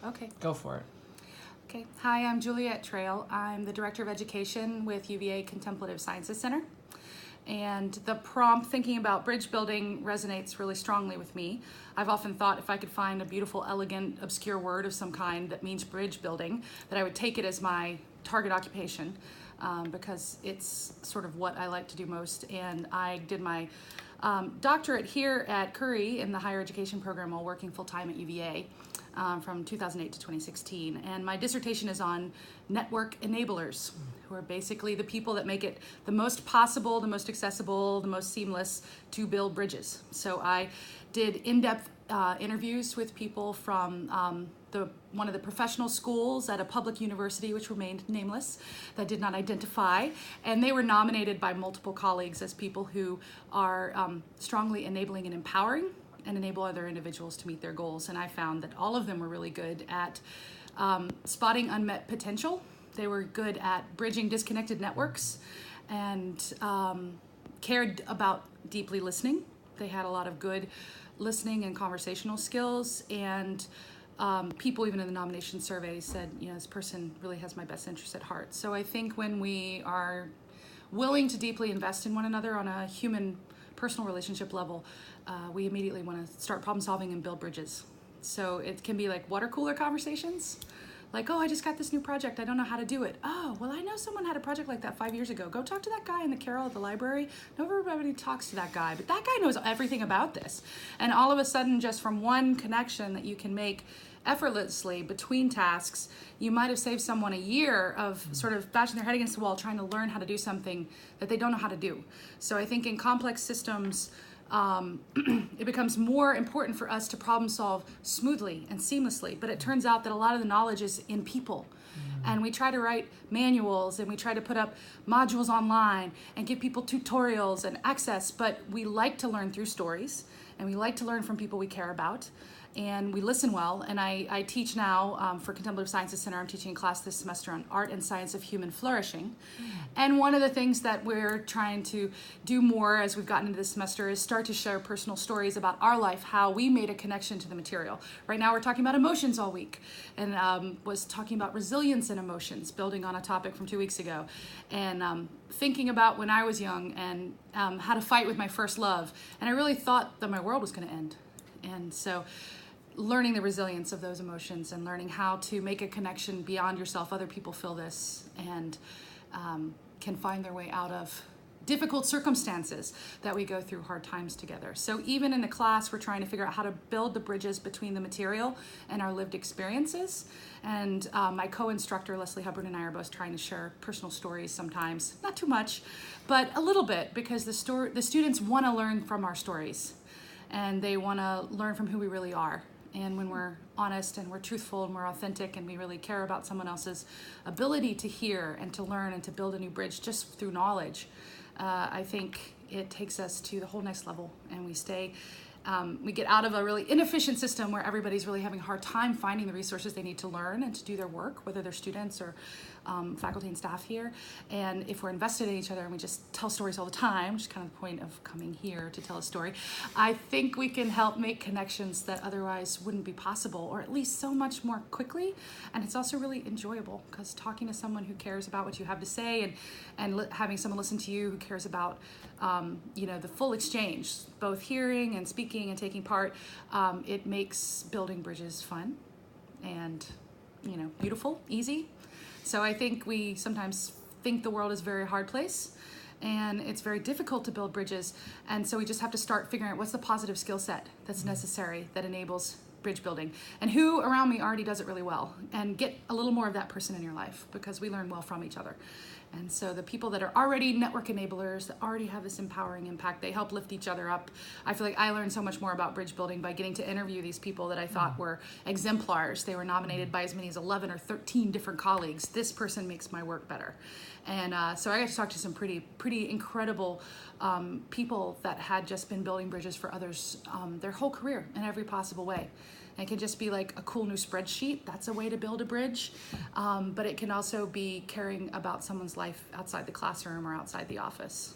Okay. Go for it. Okay. Hi, I'm Juliette Trail. I'm the Director of Education with UVA Contemplative Sciences Center. And the prompt, thinking about bridge building, resonates really strongly with me. I've often thought if I could find a beautiful, elegant, obscure word of some kind that means bridge building, that I would take it as my target occupation, because it's sort of what I like to do most. And I did my doctorate here at Curry in the higher education program while working full-time at UVA. From 2008 to 2016. And my dissertation is on network enablers, who are basically the people that make it the most possible, the most accessible, the most seamless to build bridges. So I did in-depth interviews with people from one of the professional schools at a public university, which remained nameless, that did not identify. And they were nominated by multiple colleagues as people who are strongly enabling and empowering and enable other individuals to meet their goals. And I found that all of them were really good at spotting unmet potential. They were good at bridging disconnected networks and cared about deeply listening. They had a lot of good listening and conversational skills, and people even in the nomination survey said, you know, this person really has my best interest at heart. So I think when we are willing to deeply invest in one another on a human personal relationship level, we immediately want to start problem solving and build bridges. So it can be like water cooler conversations. Like, oh, I just got this new project. I don't know how to do it. Oh, well, I know someone had a project like that 5 years ago. Go talk to that guy in the Carol at the library. Not everybody talks to that guy, but that guy knows everything about this. And all of a sudden, just from one connection that you can make effortlessly between tasks, you might have saved someone a year of sort of bashing their head against the wall trying to learn how to do something that they don't know how to do. So I think in complex systems, it becomes more important for us to problem solve smoothly and seamlessly. But it turns out that a lot of the knowledge is in people. And we try to write manuals and we try to put up modules online and give people tutorials and access, but we like to learn through stories and we like to learn from people we care about. And we listen well, and I teach now for Contemplative Sciences Center. I'm teaching a class this semester on art and science of human flourishing. And one of the things that we're trying to do more as we've gotten into this semester is start to share personal stories about our life, how we made a connection to the material. Right now we're talking about emotions all week, and was talking about resilience and emotions, building on a topic from 2 weeks ago. And thinking about when I was young and how to fight with my first love. And I really thought that my world was going to end. And so learning the resilience of those emotions and learning how to make a connection beyond yourself. Other people feel this and can find their way out of difficult circumstances that we go through hard times together. So even in the class, we're trying to figure out how to build the bridges between the material and our lived experiences. And my co-instructor, Leslie Hubbard, and I are both trying to share personal stories sometimes, not too much, but a little bit, because the students want to learn from our stories and they want to learn from who we really are. And when we're honest and we're truthful and we're authentic and we really care about someone else's ability to hear and to learn and to build a new bridge just through knowledge, I think it takes us to the whole next level, and we get out of a really inefficient system where everybody's really having a hard time finding the resources they need to learn and to do their work, whether they're students or faculty and staff here. And if we're invested in each other and we just tell stories all the time, which is kind of the point of coming here to tell a story, I think we can help make connections that otherwise wouldn't be possible, or at least so much more quickly. And it's also really enjoyable, because talking to someone who cares about what you have to say and having someone listen to you who cares about the full exchange, both hearing and speaking and taking part, it makes building bridges fun and beautiful, easy. So I think we sometimes think the world is a very hard place and it's very difficult to build bridges. And so we just have to start figuring out what's the positive skill set that's necessary that enables bridge building, and who around me already does it really well, and get a little more of that person in your life, because we learn well from each other. And so the people that are already network enablers, that already have this empowering impact, they help lift each other up. I feel like I learned so much more about bridge building by getting to interview these people that I thought were exemplars. They were nominated by as many as 11 or 13 different colleagues. This person makes my work better. And so I got to talk to some pretty incredible people that had just been building bridges for others their whole career in every possible way. And it can just be like a cool new spreadsheet. That's a way to build a bridge. But it can also be caring about someone's life outside the classroom or outside the office.